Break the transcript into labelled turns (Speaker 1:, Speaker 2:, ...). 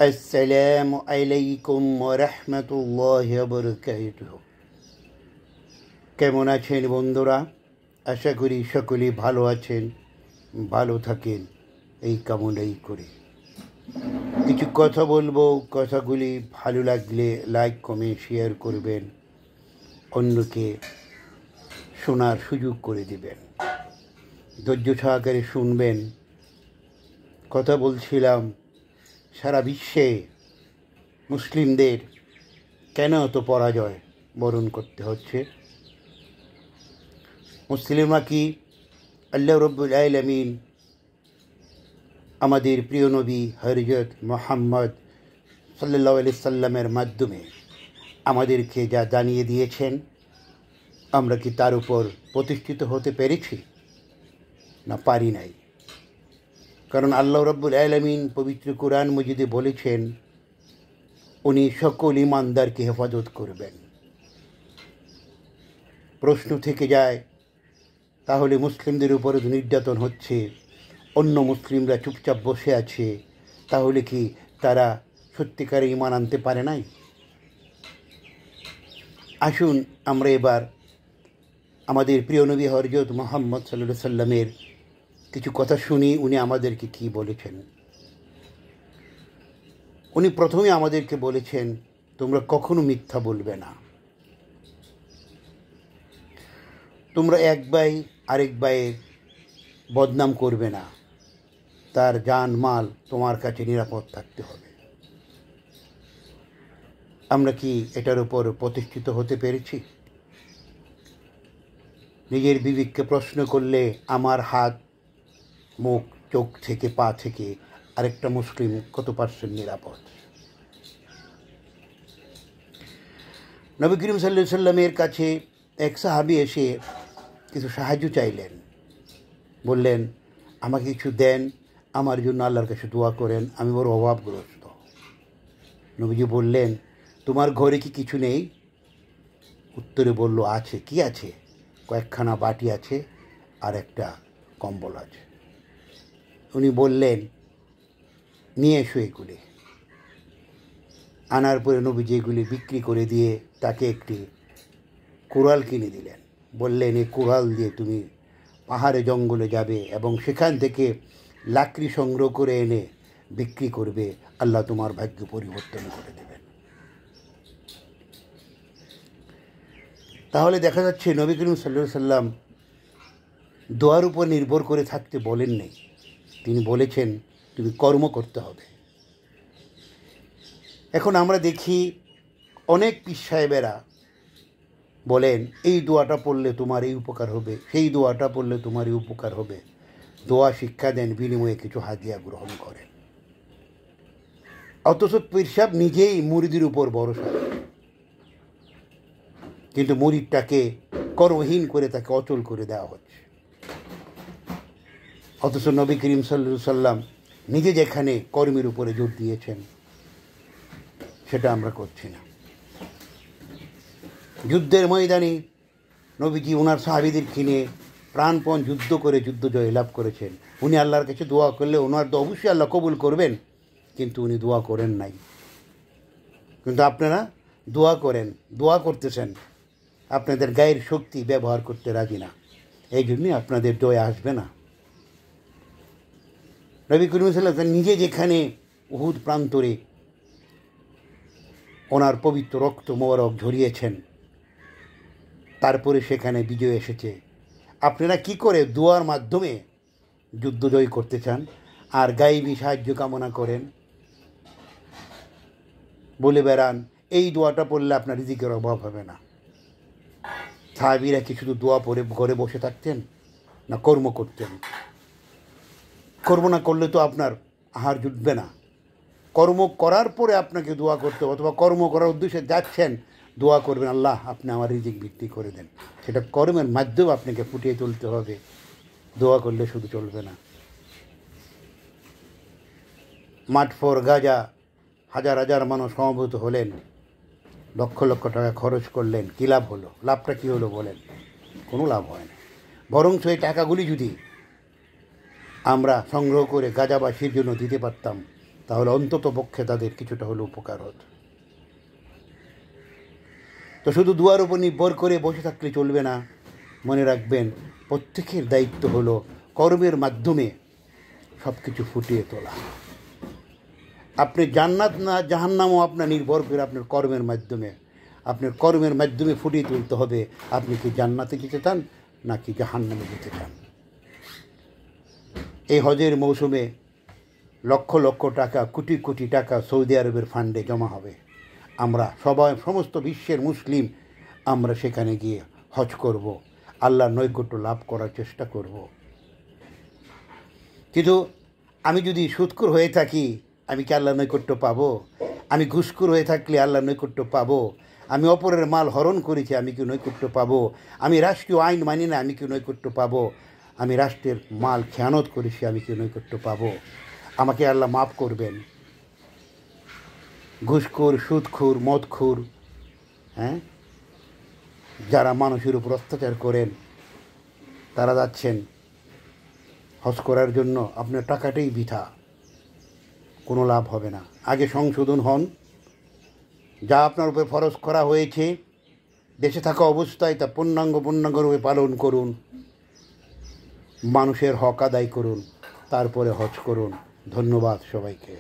Speaker 1: আসসালামু আলাইকুম ওয়া রাহমাতুল্লাহি ওয়া বারাকাতুহু। কেমন আছেন বন্ধুরা? আশা করি সকলেই ভালো আছেন, ভালো থাকেন এই কামনাই করি। কিছু কথা বলবো, কথাগুলি ভালো লাগলে লাইক কমেন্ট শেয়ার করবেন, অন্যকে শোনার সুযোগ করে দিবেন, ধৈর্য সহকারে শুনবেন। কথা বলছিলাম সারা বিশ্বে মুসলিমদের কেন এত পরাজয় বরণ করতে হচ্ছে। মুসলিমরা কি আল্লাহ রব্বুল আলামিন আমাদের প্রিয় নবী হযরত মুহাম্মদ সাল্লাল্লাহু আলাইহি সাল্লামের মাধ্যমে আমাদেরকে যা জানিয়ে দিয়েছেন, আমরা কি তার উপর প্রতিষ্ঠিত হতে পেরেছি না পারি নাই? কারণ আল্লাহ রব্বুল আলামিন পবিত্র কোরআন মজিদে বলেছেন উনি সকল ঈমানদারকে হেফাজত করবেন। প্রশ্ন থেকে যায়, তাহলে মুসলিমদের উপরে নির্যাতন হচ্ছে, অন্য মুসলিমরা চুপচাপ বসে আছে, তাহলে কি তারা সত্যিকারে ঈমান আনতে পারে নাই? আসুন আমরা এবার আমাদের প্রিয় নবী হযরত মুহাম্মদ সাল্লাল্লাহু আলাইহি সাল্লামের কিছু কথা শুনি, উনি আমাদেরকে কি বলেছেন। উনি প্রথমে আমাদেরকে বলেছেন, তোমরা কখনো মিথ্যা বলবে না। তোমরা এক ভাই আরেক ভাইয়ের বদনাম করবে না। তার জান মাল তোমার কাছে নিরাপদ থাকতে হবে। আমরা কি এটার উপর প্রতিষ্ঠিত হতে পেরেছি? নিজের বিবেককে প্রশ্ন করলে আমার হাত, মুখ, চোখ থেকে পা থেকে আরেকটা মুসলিম কত পার্সেন্ট নিরাপদ? নবী করিম সাল্লাল্লাহু আলাইহি সাল্লামের কাছে এক সাহাবী এসে কিছু সাহায্য চাইলেন, বললেন আমাকে কিছু দেন, আমার জন্য আল্লাহর কাছে দোয়া করেন, আমি বড় অভাবগ্রস্ত। নবীজি বললেন, তোমার ঘরে কি কিছু নেই? উত্তরে বলল, আছে। কি আছে? কয়েকখানা বাটি আছে আর একটা কম্বল আছে। উনি বললেন, নিয়ে এসো এগুলি। আনার পরে নবীজি এগুলি বিক্রি করে দিয়ে তাকে একটি কুড়াল কিনে দিলেন। বললেন, এই কুড়াল দিয়ে তুমি পাহাড়ে জঙ্গলে যাবে এবং সেখান থেকে লাকড়ি সংগ্রহ করে এনে বিক্রি করবে, আল্লাহ তোমার ভাগ্য পরিবর্তন করে দেবেন। তাহলে দেখা যাচ্ছে নবী করিম সাল্লাল্লাহু আলাইহি সাল্লাম দোয়ার উপর নির্ভর করে থাকতে বলেন নেই, তিনি বলেছেন তুমি কর্ম করতে হবে। এখন আমরা দেখি অনেক পীর সাহেবেরা বলেন এই দোয়াটা পড়লে তোমার এই উপকার হবে, সেই দোয়াটা পড়লে তোমার এই উপকার হবে। দোয়া শিক্ষা দেন, বিনিময়ে কিছু হাদিয়া গ্রহণ করেন। অথচ পীর সাহেব নিজেই মুরিদের উপর ভরসা, কিন্তু মুরিদটাকে কর্মহীন করে তাকে অচল করে দেওয়া হচ্ছে। অথচ নবী করিম সাল্লাল্লাহু আলাইহি সাল্লাম নিজে যেখানে কর্মের উপরে জোর দিয়েছেন, সেটা আমরা করছি না। যুদ্ধের ময়দানে নবীজি ওনার সাহাবীদেরকে নিয়ে প্রাণপণ যুদ্ধ করে যুদ্ধ জয় লাভ করেছেন। উনি আল্লাহর কাছে দোয়া করলে ওনার তো অবশ্যই আল্লাহ কবুল করবেন, কিন্তু উনি দোয়া করেন নাই। কিন্তু আপনারা দোয়া করেন, দোয়া করতেছেন, আপনাদের গায়ের শক্তি ব্যবহার করতে রাজি না, এই জন্যই আপনাদের জয় আসবে না। নবী করিম সাল্লাল্লাহু আলাইহি ওয়াসাল্লাম নিজে যেখানে উহুদ প্রান্তরে ওনার পবিত্র রক্ত মোবারক ঝরিয়েছেন, তারপরে সেখানে বিজয় এসেছে। আপনারা কি করে দোয়ার মাধ্যমে যুদ্ধ জয় করতে চান আর গায়েবী সাহায্য কামনা করেন? বলে বেড়ান এই দোয়াটা পড়লে আপনার রিজিকের অভাব হবে না। সাহাবীরা কি শুধু দোয়া পড়ে ঘরে বসে থাকতেন, না কর্ম করতেন? কর্ম না করলে তো আপনার আহার জুটবে না। কর্ম করার পরে আপনাকে দোয়া করতে হবে, অথবা কর্ম করার উদ্দেশ্যে যাচ্ছেন, দোয়া করবেন আল্লাহ আপনি আমার রিজিক বৃদ্ধি করে দেন। সেটা কর্মের মাধ্যমে আপনাকে ফুটিয়ে তুলতে হবে, দোয়া করলে শুধু চলবে না। মাঠ ফর গাজা হাজার হাজার মানুষ সমবেত হলেন, লক্ষ লক্ষ টাকা খরচ করলেন, কী লাভ হলো? লাভটা কী হলো বলেন? কোনো লাভ হয় না। বরং সেই টাকাগুলি যদি আমরা সংগ্রহ করে গাজাবাসীর জন্য দিতে পারতাম, তাহলে অন্তত পক্ষে তাদের কিছুটা হলে উপকার হতো। তো শুধু দুয়ার উপর নির্ভর করে বসে থাকলে চলবে না। মনে রাখবেন, প্রত্যেকের দায়িত্ব হলো কর্মের মাধ্যমে সব কিছু ফুটিয়ে তোলা। আপনি জান্নাত না জাহান্নামও আপনার নির্ভর করে আপনার কর্মের মাধ্যমে। আপনার কর্মের মাধ্যমে ফুটিয়ে তুলতে হবে আপনি কি জান্নাতে যেতে চান নাকি জাহান্নামে যেতে চান। এই হজের মৌসুমে লক্ষ লক্ষ টাকা, কোটি কোটি টাকা সৌদি আরবের ফান্ডে জমা হবে। আমরা সবাই, সমস্ত বিশ্বের মুসলিম, আমরা সেখানে গিয়ে হজ করব, আল্লাহর নৈকট্য লাভ করার চেষ্টা করব। কিন্তু আমি যদি সুদখোর হয়ে থাকি, আমি কি আল্লাহর নৈকট্য পাবো? আমি ঘুষখোর হয়ে থাকলে আল্লাহর নৈকট্য পাবো? আমি অপরের মাল হরণ করেছি, আমি কি নৈকট্য পাবো? আমি রাষ্ট্রীয় আইন মানি না, আমি কি নৈকট্য পাবো? আমি রাষ্ট্রের মাল খেয়ানত করেছি, আমি কি নৈকট্য পাবো? আমাকে আল্লাহ মাফ করবেন। ঘুষখোর, সুদখোর, মদখোর, হ্যাঁ, যারা মানুষের উপর অত্যাচার করেন, তারা যাচ্ছেন হজ করার জন্য, আপনার টাকাটাই বৃথা, কোনো লাভ হবে না। আগে সংশোধন হন, যা আপনার উপর ফরজ করা হয়েছে দেশে থাকা অবস্থায় তা পূর্ণাঙ্গরূপে পালন করুন, মানুষের হক আদায় করুন, তারপরে হজ করুন। ধন্যবাদ সবাইকে।